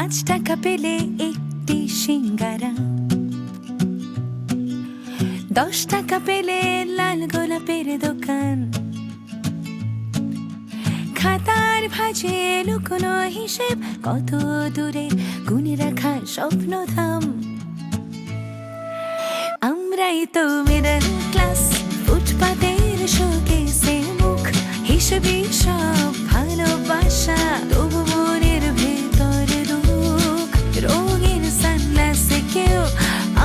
5 টাকা পেলে একটি সিঙ্গারা, 10 টাকা পেলে লাল গোলাপের দোকান, খাতার ভাঁজে লুকোনো হিসেব, কত দূরে গুনে রাখা স্বপ্নধাম। আমরাই তো মিডল ক্লাস, ফুটপাতের শোকেসে মুখ, হিসেবে সব ভালোবাসা, তবু মনের ভেতর দুঃখ। রঙের সানগ্লাসে কেউ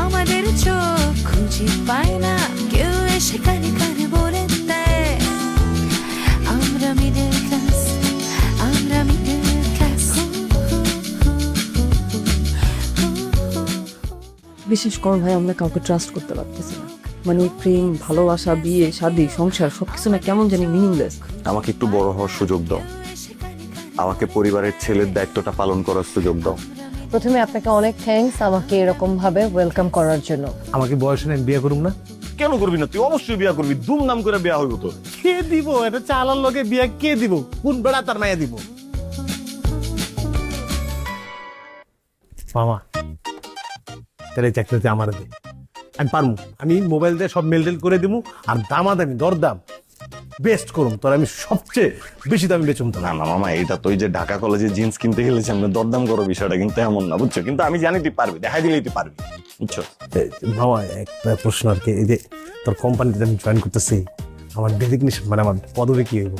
আমাদের চোখ খুঁজে পায় না, কেউ এসে কানে কানে বলে দেয় আমরা মিডল ক্লাস, আমরা মিডল ক্লাস। বিশেষ করে ভাই আমরা কাউকে ট্রাস্ট করতে পারতেছি না। মানে প্রেম, ভালোবাসা, বিয়ে, শাদী, সংসার সবকিছু না কেমন জানি মিনিংলেস। আমাকে একটু বড় হওয়ার সুযোগ দাও, আমাকে পরিবারের ছেলের দায়িত্বটা পালন করার সুযোগ দাও। প্রথমে আপনাকে অনেক থ্যাঙ্কস আমাকে এরকম ভাবে ওয়েলকাম করার জন্য। আমাকে বয়স নেই, বিয়ে করুম না? কেন করবি না? তুই অবশ্যই বিয়া করবি, ধুমধাম করে বিয়া হইব তোর। কে দিব? এটা চালার লগে বিয়ে কে দিব? কোন বেড়া তার মাইয়া দিব? মামা তাহলে এই চাকরিতে আমার দে, আমি পারমু। আমি মোবাইল দিয়ে সব মেল করে দিব, আর দামাদামি দরদাম বেস্ট করুম তোর, আমি সবচেয়ে বেশি দামি বেচুম তো না না মামা, এটা তো ওই যে ঢাকা কলেজে জিন্স কিনতে গেলে সামনে দরদাম করো, বিষয়টা কিন্তু এমন না, বুঝছো? কিন্তু আমি জানি তুই পারবি, দেখাই দিলেই তুই পারবি, বুঝছো? মামা একটা প্রশ্ন আর কি, এই যে তোর কোম্পানিতে আমি জয়েন করতেছি, আমার ডেজিগনেশন মানে আমার পদবি কি হইব?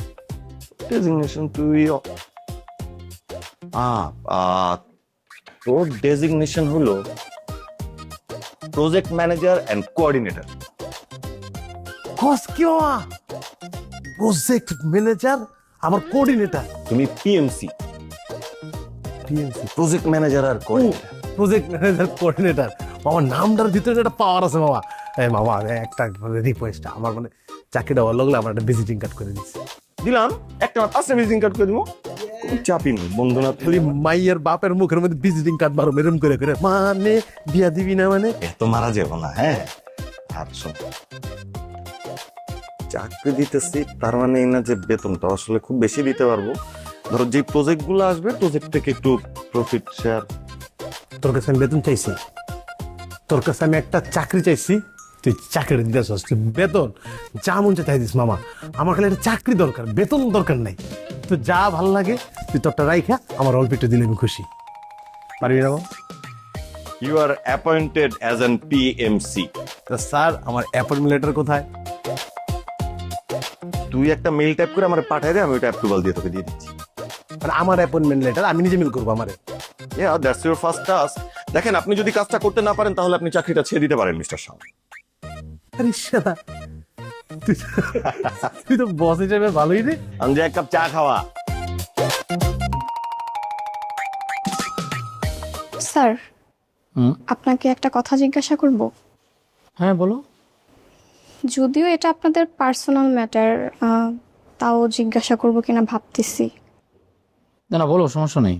ডেজিগনেশন তুই তোর ডেজিগনেশন হলো প্রজেক্ট ম্যানেজার এন্ড কোঅর্ডিনেটর। কস কি মামা? প্রজেক্ট ম্যানেজার, আমার কোঅর্ডিনেটর। তুমি পিএমসি, টিএমসি প্রজেক্ট ম্যানেজার আর কোঅর্ডিনেটর। Project manager coordinator. মামা নামটার ভিতরে একটা পাওয়ার আছে মামা। এই মামা একটা রিকোয়েস্ট, আমার মানে চাকরিটা ভালো লাগলে আমার একটা ভিজিটিং কার্ড করে দিচ্ছি। দিলাম একটা, পাঁচটা ভিজিটিং কার্ড করে দিব, কোনো চাপই নেই বন্ধু না। খালি মাইয়ের বাপের মুখের মধ্যে ভিজিটিং কার্ড মারো এরম করে করে, মানে বিয়া দিবি না মানে? এত মারা যাবো না। হ্যাঁ আর শোন, চাকরি দিতেছি তার মানে এই না যে বেতনটা আসলে খুব বেশি দিতে পারবো। ধরো যে প্রজেক্ট গুলো আসবে, প্রজেক্ট থেকে একটু প্রফিট শেয়ার। তোর কাছে আমি বেতন চাইছি, তোর কাছে আমি একটা চাকরি চাইছি, তুই চাকরি দিতেছ, তুই বেতন যা মন চাই দিস মামা। আমার খালি একটা চাকরি দরকার, বেতন দরকার নাই। তুই যা ভাল লাগে তুই তোরটা রাইখা আমার অল্প একটু দিলে আমি খুশি। পারবি না? You are appointed as an PMC. Sir আমার অ্যাপয়েন্টমেন্ট লেটার কোথায়? তুই একটা মেল টাইপ করে আমার পাঠাই দে, আমি ওটা অ্যাপ্রুভাল দিয়ে তোকে দিয়ে দিচ্ছি। মানে আমার অ্যাপয়েন্টমেন্ট লেটার আমি নিজে মিল করবো আমারে? Yeah, that's your first task. দেখেন, আপনি যদি কাজটা করতে না পারেন তাহলে আপনি চাকরিটা ছেড়ে দিতে পারেন মিস্টার শাহ। আরে শালা, তুই তো বস হিসেবে ভালোই রে। আমি যে এক কাপ চা খাওয়া। স্যার, আপনাকে একটা কথা জিজ্ঞাসা করব। হ্যাঁ বলো। যদিও এটা আপনাদের পার্সোনাল ম্যাটার, তাও জিজ্ঞাসা করব কিনা ভাবতেছি। না না বলো, সমস্যা নেই।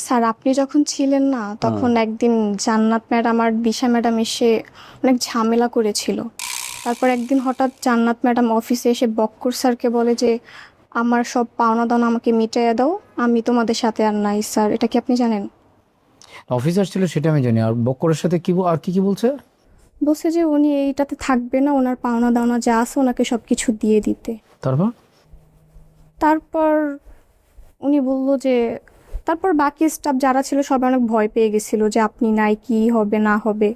স্যার, আপনি যখন ছিলেন না তখন একদিন জান্নাত ম্যাডাম আর দিশা ম্যাডাম এসে অনেক ঝামেলা করেছিল। তারপর একদিন হঠাৎ জান্নাত ম্যাডাম অফিসে এসে বক্কর স্যারকে বলে যে আমার সব পাওনা দাওনা আমাকে মিটাইয়া দাও, আমি তোমাদের সাথে আর নাই। স্যার, এটা কি আপনি জানেন? অফিসার ছিল সেটা আমি জানি, আর বক্করের সাথে কি আর কি কি বলছে? বলছে যে উনি এইটাতে থাকবে না, ওনার পাওনা দাওনা যা আছে ওনাকে সব কিছু দিয়ে দিতে। তারপর উনি বলল যে তারপর বাকি স্টাফ যারা ছিল সবাই অনেক ভয় পেয়ে গেছিল যে আপনি নাই, কি হবে না হবে।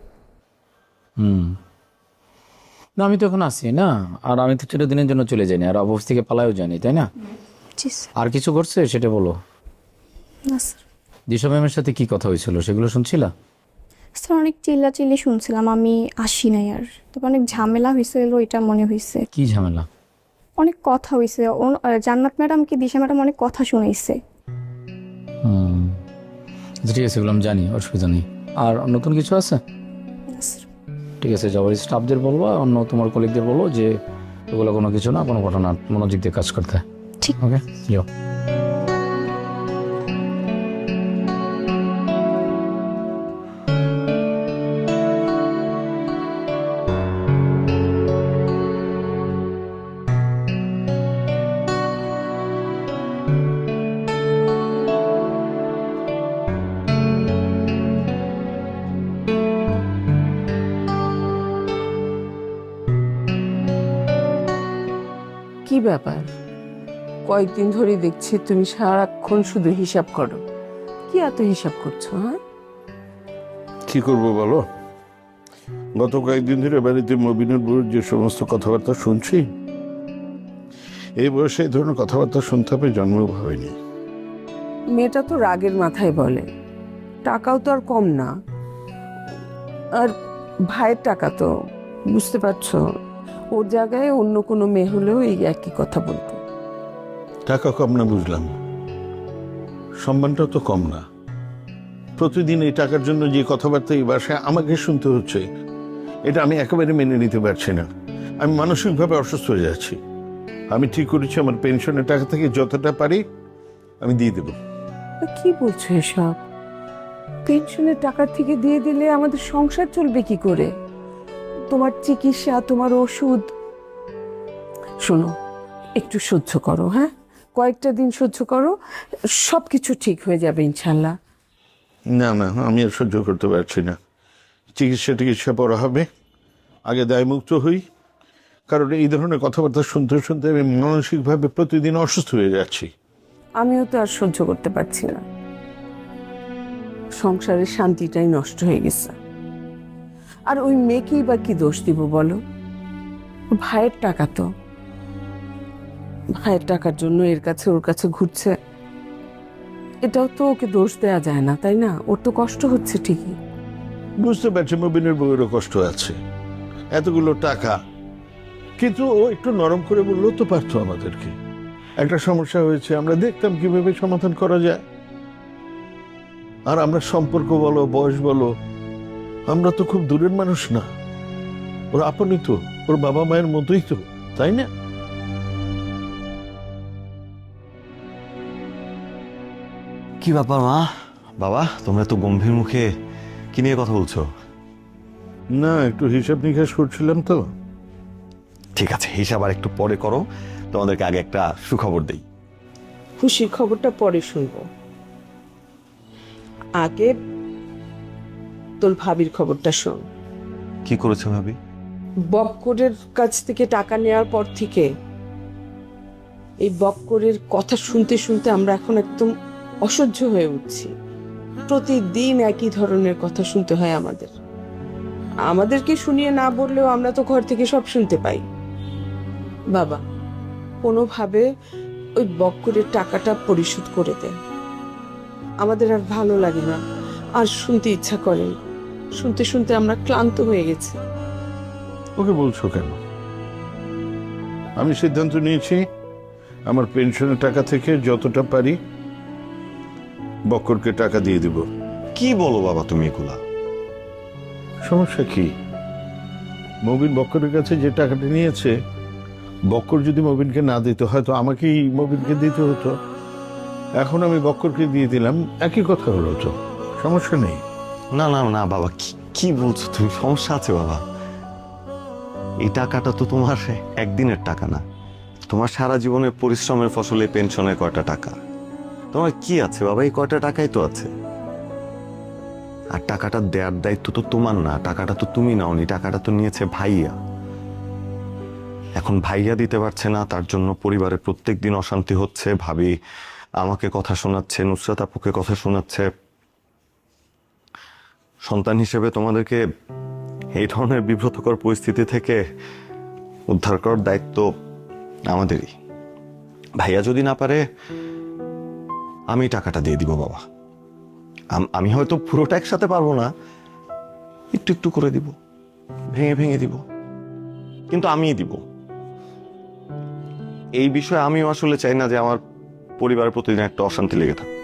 না আমি তো এখন আসি না, আর আমি তো 4 দিনের জন্য চলে যাইনি, আর অফিস থেকে পালায়ও জানি, তাই না? জি স্যার। আর কিছু করছে সেটা বলো। না স্যার। দিশা ম্যামের সাথে কি কথা হয়েছিল সেগুলো শুনছিলা? স্যার, অনেক চিল্লাচিল্লি শুনছিলাম, আমি আসি নাই। আর তারপর অনেক ঝামেলা হয়েছিল, এটা মনে হয়েছে। কি ঝামেলা? অনেক কথা হয়েছে, জান্নাত ম্যাডাম কি দিশা ম্যাডাম অনেক কথা শুনাইছে। ঠিক আছে, এগুলো আমি জানি, অসুবিধা নেই। আর নতুন কিছু আছে? না স্যার। ঠিক আছে, যাওয়ার স্টাফদের বলবো, অন্য তোমার কলিগদের বলবো যে এগুলো কোনো কিছু না, কোনো ঘটনা, মনোযোগ দিয়ে কাজ করতে। ঠিক। ওকে, যাও। কি ব্যাপার? কয়েকদিন ধরে দেখছি তুমি সারাক্ষণ শুধু হিসাব করো। কি এত হিসাব করছো? হ্যাঁ, কি করবো বলো, গত কয়েকদিন ধরে বাড়িতে মবিনের বউয়ের যে সমস্ত কথাবার্তা শুনছি, এই বয়সে এই ধরনের কথাবার্তা শুনতে হবে জন্মও হয়নি। মেয়েটা তো রাগের মাথায় বলে, টাকাও তো আর কম না। আর ভাইয়ের টাকা তো, বুঝতে পারছো, ওর জায়গায় অন্য কোনো মেয়ে হলেও এই একই কথা বলতো। টাকা কম না বুঝলাম, সম্মানটাও তো কম না। প্রতিদিন এই টাকার জন্য যে কথাবার্তা এই বাসায় আমাকে শুনতে হচ্ছে, এটা আমি একেবারে মেনে নিতে পারছি না। আমি মানসিকভাবে অসুস্থ হয়ে যাচ্ছি। আমি ঠিক করেছি আমার পেনশনের টাকা থেকে যতটা পারি আমি দিয়ে দেবো। কি বলছো এসব? পেনশনের টাকা থেকে দিয়ে দিলে আমাদের সংসার চলবে কি করে? তোমার চিকিৎসা, তোমার ওষুধ। শোনো, একটু সহ্য করো। হ্যাঁ, কয়েকটা দিন সহ্য করো, সবকিছু ঠিক হয়ে যাবে ইনশাল্লাহ। না না, আমি আর সহ্য করতে পারছি না। চিকিৎসা পড়া হবে, আগে দায়মুক্ত হই। কারণ এই ধরনের কথাবার্তা শুনতে শুনতে আমি মানসিকভাবে প্রতিদিন অসুস্থ হয়ে যাচ্ছি। আমিও তো আর সহ্য করতে পারছি না। সংসারের শান্তিটাই নষ্ট হয়ে গেছে। আর ওই মেয়েকেই বা কি দোষ দিব বলো? ভাইয়ের টাকা তো, ভাইয়ের টাকার জন্য এর কাছে ওর কাছে ঘুরছে। এটাও তো ওকে দোষ দেয়া যায় না, তাই না? ওর তো কষ্ট হচ্ছে ঠিকই। বুঝতে পারছি মবিনের বউয়েরও কষ্ট আছে, এতগুলো টাকা। কিন্তু ও একটু নরম করে বললেও তো পারতো আমাদেরকে। একটা সমস্যা হয়েছে, আমরা দেখতাম কিভাবে সমাধান করা যায়। আর আমরা সম্পর্ক বলো, বয়স বলো, আমরা তো খুব দূরের মানুষ না। ওর আপনই তো, ওর বাবা মায়ের মতোই তো, তাই না? কি ব্যাপার মা, বাবা, তোমরা তো গম্ভীর মুখে কি নিয়ে কথা বলছো? না, একটু হিসাব নিকাশ করছিলাম তো। ঠিক আছে, হিসাব আর একটু পরে করো, তোমাদেরকে আগে একটা সুখবর দেই। খুশির খবরটা পরে শুনবো, আগে তোর ভাবির খবরটা শোন। কি করেছে ভাবি? বক্করের কাছ থেকে টাকা নেওয়ার পর থেকে এই বক্করের কথা শুনতে শুনতে আমরা এখন একদম অসহ্য হয়ে উঠছি। প্রতিদিন একই ধরনের কথা শুনতে হয় আমাদের। আমাদেরকে শুনিয়ে না বললেও আমরা তো ঘর থেকে সব শুনতে পাই। বাবা, কোনোভাবে ওই বক্করের টাকাটা পরিশোধ করে দেন। আমাদের আর ভালো লাগে না, আর শুনতে ইচ্ছা করে। শুনতে শুনতে আমরা ক্লান্ত হয়ে গেছি। ওকে বলছো কেন? আমি সিদ্ধান্ত নিয়েছি, আমার পেনশনের টাকা থেকে যতটা পারি বক্করকে টাকা দিয়ে দিব। কি বলো বাবা তুমি এগুলা? সমস্যা কি? মবিন বক্করের কাছে যে টাকাটা নিয়েছে, বক্কর যদি মবিনকে না দিত, হয়তো আমাকেই মবিনকে দিতে হতো। এখন আমি বক্করকে দিয়ে দিলাম, একই কথা হলো তো, সমস্যা নেই। না না না বাবা, কি বলছো তুমি? সমস্যা আছে বাবা। এই টাকাটা তো তোমার একদিনের টাকা না, তোমার সারা জীবনের পরিশ্রমের ফসলে পেনশনের কয়টা টাকা। তোমার কি আছে বাবা? এই কয়টা টাকাই তো আছে। আর টাকাটা দেওয়ার দায়িত্ব তো তোমার না, টাকাটা তো তুমি নাওনি, টাকাটা তো নিয়েছে ভাইয়া। এখন ভাইয়া দিতে পারছে না, তার জন্য পরিবারে প্রত্যেক দিন অশান্তি হচ্ছে। ভাবি আমাকে কথা শোনাচ্ছে, নুসরাত আপুকে কথা শোনাচ্ছে। সন্তান হিসেবে তোমাদেরকে এই ধরনের বিব্রতকর পরিস্থিতি থেকে উদ্ধার করার দায়িত্ব আমাদেরই। ভাইয়া যদি না পারে, আমি টাকাটা দিয়ে দিব বাবা। আমি হয়তো পুরোটা একসাথে পারবো না, একটু একটু করে দিব, ভেঙে ভেঙে দিব, কিন্তু আমিই দিব। এই বিষয়ে আমিও আসলে চাই না যে আমার পরিবারের প্রতিদিন একটা অশান্তি লেগে থাকুক।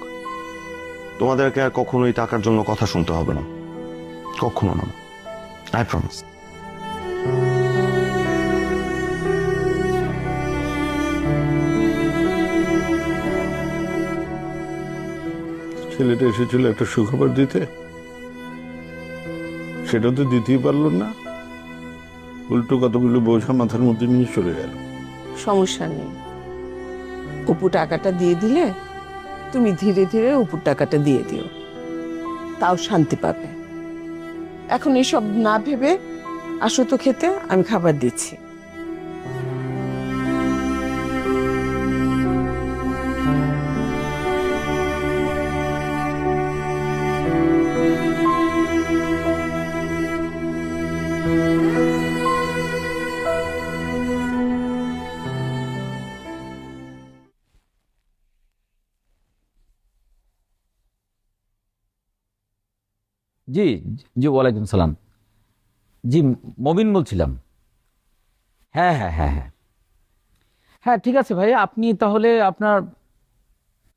তোমাদেরকে আর কখনোই টাকার জন্য কথা শুনতে হবে না, কখনো না, আই প্রমিস। ছেলেটা এসেছিল একটা সুখবর দিতে, সেটা তো দিতেই পারল না, উল্টো কতগুলো বোঝা মাথার মধ্যে নিয়ে চলে গেল। সমস্যা নেই, অপু টাকাটা দিয়ে দিলে তুমি ধীরে ধীরে অপুর টাকাটা দিয়ে দিও, তাও শান্তি পাবে। এখন এসব না ভেবে আসো তো খেতে, আমি খাবার দিচ্ছি। জি, জি, ওয়ালাইকুম সালাম। জি, মবিন বলছিলাম। হ্যাঁ, হ্যাঁ, হ্যাঁ, হ্যাঁ, হ্যাঁ, ঠিক আছে ভাই, আপনি তাহলে আপনার,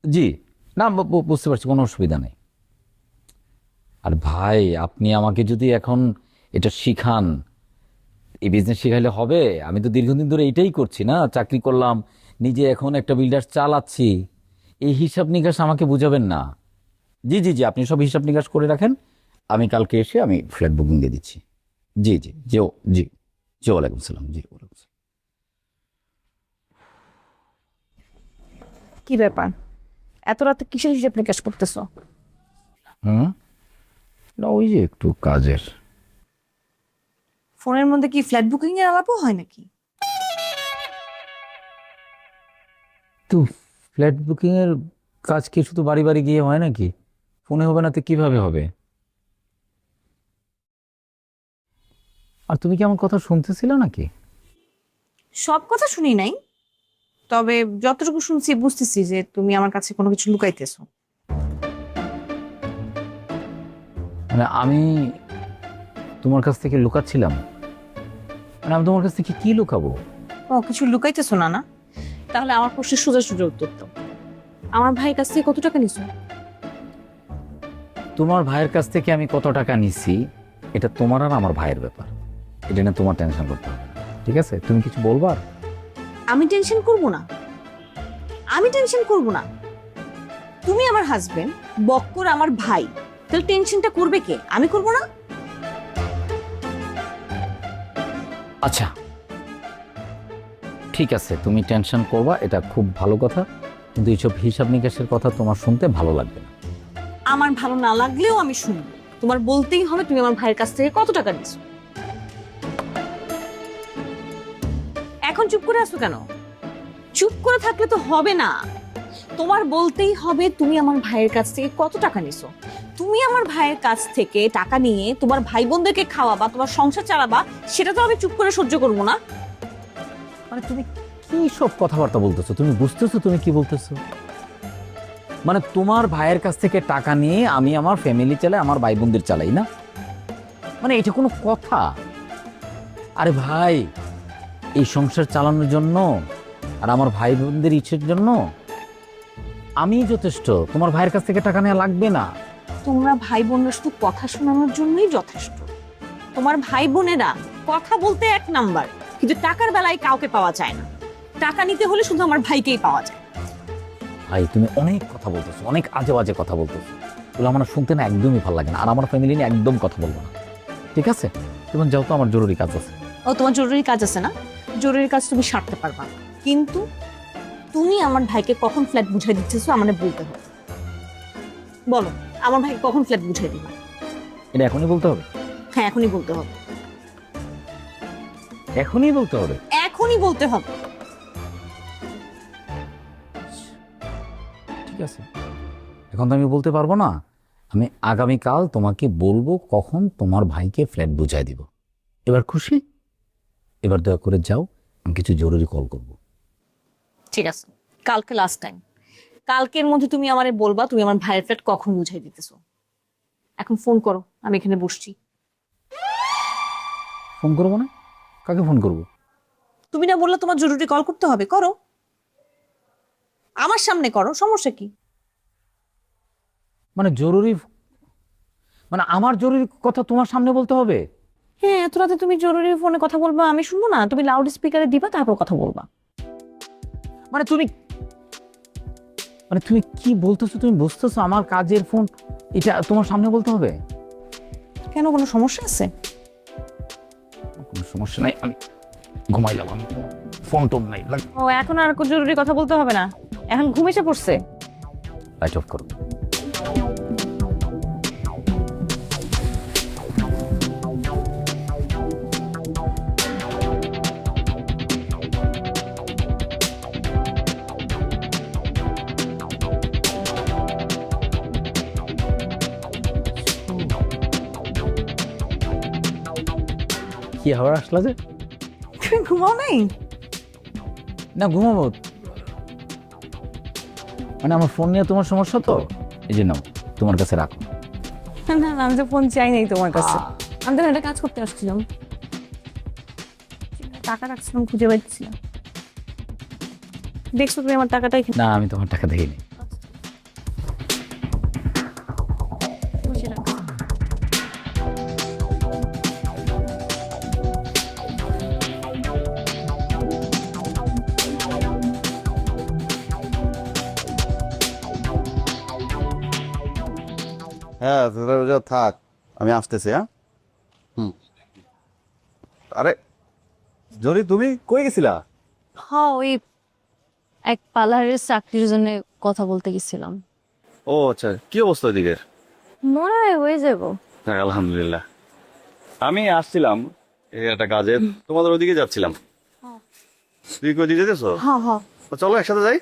জি, না, বুঝতে পারছি, কোনো অসুবিধা নেই। আর ভাই, আপনি আমাকে যদি এখন এটা শিখান, এই বিজনেস শিখাইলে হবে? আমি তো দীর্ঘদিন ধরে এটাই করছি না, চাকরি করলাম, নিজে এখন একটা বিল্ডার চালাচ্ছি। এই হিসাব নিকাশ আমাকে বুঝাবেন না। জি, জি, জি, আপনি সব হিসাব নিকাশ করে রাখেন, আমি কালকে এসে আমি ফ্ল্যাট বুকিং দিয়ে দিচ্ছি। জি, জি, জি, ও জি, জি, ওয়ালাইকুম সালাম। জি, ওয়ালাইকুম সালাম। কি ব্যাপার, এত রাতে কিসের হিসাব নিকাশ করতেছো? হুম, না, ওই যে একটু কাজের। ফোনের মধ্যে কি ফ্ল্যাট বুকিং এর আলাপও হয় নাকি? তো ফ্ল্যাট বুকিং এর কাজ কি শুধু বাড়ি বাড়ি গিয়ে হয় নাকি? ফোনে হবে না তো কিভাবে হবে? আর তুমি কি আমার কথা শুনতেছিল নাকি? সব কথা শুনি নাই, তবে যতটুকু শুনছি বুঝতেছি যে তুমি আমার কাছে কোনো কিছু লুকাইতেছো। মানে আমি তোমার কাছ থেকে লুকাচ্ছিলাম? মানে আমি তোমার কাছ থেকে কি লুকাবো? ও, কিছু লুকাইতেছো না? না, তাহলে আমার প্রশ্নের সোজা সোজা উত্তর দাও। আমার ভাইয়ের কাছ থেকে কত টাকা নিছো? তোমার ভাইয়ের কাছ থেকে আমি কত টাকা নিছি এটা তোমার আর আমার ভাইয়ের ব্যাপার, এটা নিয়ে তোমার টেনশন করতে হবে না, ঠিক আছে? তুমি কিছু বলবা? আমি টেনশন করব না, আমি টেনশন করব না। তুমি আমার হাজবেন্ড, বক্কর আমার ভাই, তাহলে টেনশনটা করবে কে? আমি করব না? আচ্ছা, ঠিক আছে, তুমি টেনশন করবা, এটা খুব ভালো কথা, কিন্তু এইসব হিসাব নিকাশের কথা তোমার শুনতে ভালো লাগবে না। আমার ভালো না লাগলেও আমি শুনবো। তোমার বলতেই হবে তুমি আমার ভাইয়ের কাছ থেকে কত টাকা নিছো। এখন চুপ করে আছো কেন? চুপ করে থাকলে তো হবে না, তোমার বলতেই হবে তুমি আমার ভাইয়ের কাছ থেকে কত টাকা নিছো। তুমি আমার ভাইয়ের কাছ থেকে টাকা নিয়ে তোমার ভাই বোনদেরকে খাওয়াবা, তোমার সংসার চালাবা, সেটা তো আমি চুপ করে সহ্য করবো না। মানে তুমি কি সব কথাবার্তা বলতেছো? তুমি বুঝতেছো তুমি কি বলতেছো? মানে তোমার ভাইয়ের কাছ থেকে টাকা নিয়ে আমি আমার ফ্যামিলি চালাই, আমার ভাই বোনদের চালাই না? মানে এটা কোনো কথা? আরে ভাই, এই সংসার চালানোর জন্য আর আমার ভাই বোনদের ইচ্ছের জন্য আমি যথেষ্ট, তোমার ভাইয়ের কাছ থেকে টাকা নেওয়া লাগবে না। তোমরা ভাই বোনরা শুধু কথা শোনানোর জন্যই যথেষ্ট। তোমার ভাই বোনেরা কথা বলতে এক নাম্বার, কিন্তু টাকার বেলায় কাউকে পাওয়া যায় না। টাকা নিতে হলে শুধু আমার ভাইকেই পাওয়া যায়। ভাই, তুমি অনেক কথা বলতেছো, অনেক আজে বাজে কথা বলতেছো, এগুলো আমার শুনতে না একদমই ভালো লাগে না, আর আমার ফ্যামিলি নিয়ে একদম কথা বলবো না, ঠিক আছে? তুমি যাও তো, আমার জরুরি কাজ আছে। ও, তোমার জরুরি কাজ আছে না? জরুরি কাজ তুমি সারতে পারবা, কিন্তু তুমি আমার ভাইকে কখন ফ্ল্যাট বুঝাই দিচ্ছেছো আমাদের বলতে হবে। বলো, আমার ভাইকে কখন ফ্ল্যাট বুঝাই দিবা? এটা এখনই বলতে হবে? হ্যাঁ, এখনই বলতে হবে। এখনই বলতে হবে? এখনই বলতে হবে। ঠিক আছে, এখন তো আমি বলতে পারবো না, আমি আগামীকাল তোমাকে বলবো কখন তোমার ভাইকে ফ্ল্যাট বুঝাই দিব। এবার খুশি? এবার দয়া করে যাও, আমি কিছু জরুরি কল করব। ঠিক আছে, কালকে লাস্ট টাইম, কালকের মধ্যে তুমি আমারে বলবা তুমি আমার ভাইয়ের ফ্ল্যাট কখন বুঝাই দিতেছো। এখন ফোন করো, আমি এখানে বসছি। ফোন করবো না? কাকে ফোন করব? তুমি না বললে তোমার জরুরি কল করতে হবে, করো। আমার সামনে করো, সমস্যা কি? মানে জরুরি, মানে আমার জরুরি কথা তোমার সামনে বলতে হবে? হ্যাঁ, এত রাতে তুমি জরুরি ফোনে কথা বলবা, আমি শুনবো না? তুমি লাউড স্পিকারে দিবা, তারপর কথা বলবা। মানে তুমি কি বলতেছো? তুমি বুঝতেছো আমার কাজের ফোন, এটা তোমার সামনে বলতে হবে? কেন, কোনো সমস্যা আছে? কোনো সমস্যা নাই, আমি ঘুমাইলাম, আমি ফোন টোন নাই। ও, এখন আর জরুরি কথা বলতে হবে না, এখন ঘুম এসে পড়ছে। লাইট অফ করো। কি আবার আসলা যে? তুমি ঘুমাও নাই? না ঘুমাবো, মানে আমার ফোন নিয়ে তোমার সমস্যা তো, এই যে নাও তোমার কাছে রাখো। না না, আমি তো ফোন চাই নাই তোমার কাছে, আমি তো একটা কাজ করতে আসছিলাম, টাকা রাখছিলাম, খুঁজে পাচ্ছিলাম। দেখছো তুমি আমার টাকাটা এখানে? না আমি তোমার টাকা দেখিনি। খুঁজে রাখো। হ্যাঁ তোরা থাক, আমি আসতেছি। হ্যাঁ আরে জরি, তুমি কই গেছিলা? হ্যাঁ, ওই এক পার্লারের চাকরির জন্য কথা বলতে গেছিলাম। ও আচ্ছা, কি অবস্থা ওইদিকে? মনে হয় হয়ে যাবো। হ্যাঁ আলহামদুলিল্লাহ। আমি আসছিলাম এই একটা কাজে, তোমাদের ওদিকে যাচ্ছিলাম। তুই কই দিকে যেতেছো? হ্যাঁ হ্যাঁ। তো চলো একসাথে যাই।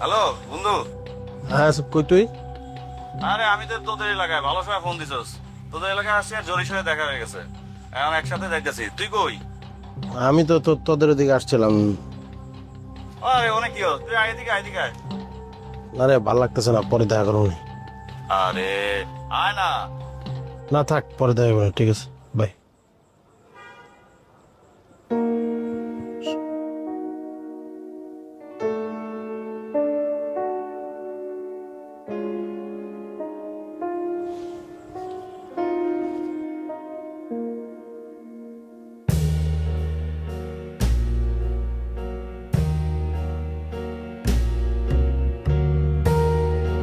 হ্যালো বন্ধু। হ্যাঁ কই তুই? আরে আমি তো তোদের এলাকায়, ভালো সময় ফোন দিছস। তোদের এলাকায় আসছি আর জরির সাথে দেখা হয়ে গেছে, এখন একসাথে যাইতেছি। তুই কই? আমি তো তোদের ওদিকে আসছিলাম। আরে অনেক কি হল, তুই আয় দিকে, আয় দিকে আয়। আরে ভালো লাগতেছে না, পরে দেখা করবো। আরে আয় না। না থাক, পরে দেখা করবো, ঠিক আছে, বাই।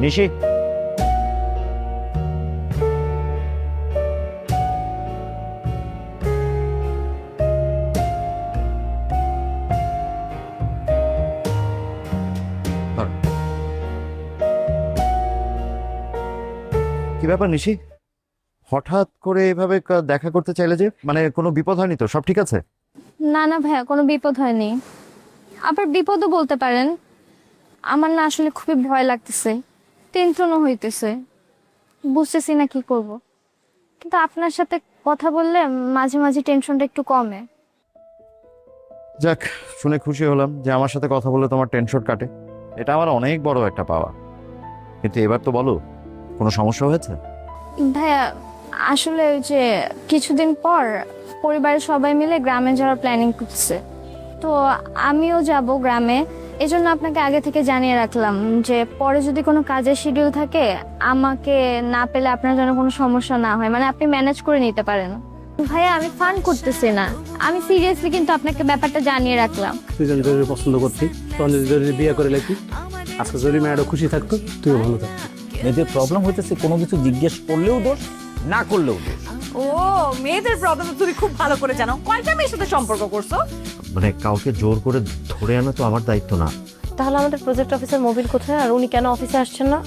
নিশি, কি ব্যাপার নিশি, হঠাৎ করে এভাবে দেখা করতে চাইলে যে? মানে কোনো বিপদ হয়নি তো? সব ঠিক আছে? না না ভাইয়া, কোনো বিপদ হয়নি। আবার বিপদও বলতে পারেন। আমার না আসলে খুবই ভয় লাগতেছে, টেনশনও হইতেছে, বুঝতেছি না কি করব। কিন্তু আপনার সাথে কথা বললে মাঝে মাঝে টেনশনটা একটু কমে। যাক, শুনে খুশি হলাম যে আমার সাথে কথা বলে তোমার টেনশন কাটে। এটা আমার অনেক বড় একটা পাওয়া। কিন্তু এবার তো বলো, কোনো সমস্যা হয়েছে? ভাইয়া আসলে ওই যে কিছুদিন পর পরিবারের সবাই মিলে গ্রামে যাওয়ার প্ল্যানিং করছে, তো আমিও যাব গ্রামে। এজন্য আপনাকে আগে থেকে জানিয়ে রাখলাম যে পরে যদি কোনো কাজের শিডিউল থাকে, আমাকে না পেলে আপনার যেন কোনো সমস্যা না হয়, মানে আপনি ম্যানেজ করে নিতে পারেন। ভাইয়া আমি ফান করতেছি না, আমি সিরিয়াসলি কিন্তু আপনাকে ব্যাপারটা জানিয়ে রাখলাম। তুই যদি জরুরি পছন্দ করতি, তখন যদি জরুরি বিয়ে করে লাইতি, আজকে জরুরি মেয়েটা খুশি থাকতো, তুইও ভালো থাকতি। মেয়েদের প্রবলেম হইতেছে কোনো কিছু জিজ্ঞেস করলেও দোষ, না করলেও দোষ। ও, মেয়েদের প্রবলেম তুমি খুব ভালো করে জানো। কয়টা মেয়ের সাথে সম্পর্ক করছো? মানে কাউকে জোর করে ধরে আনা তো আমার দায়িত্ব না। তাহলে আমাদের প্রজেক্ট অফিসার মোবিল কোথায়, আর উনি কেন অফিসে আসছেন না?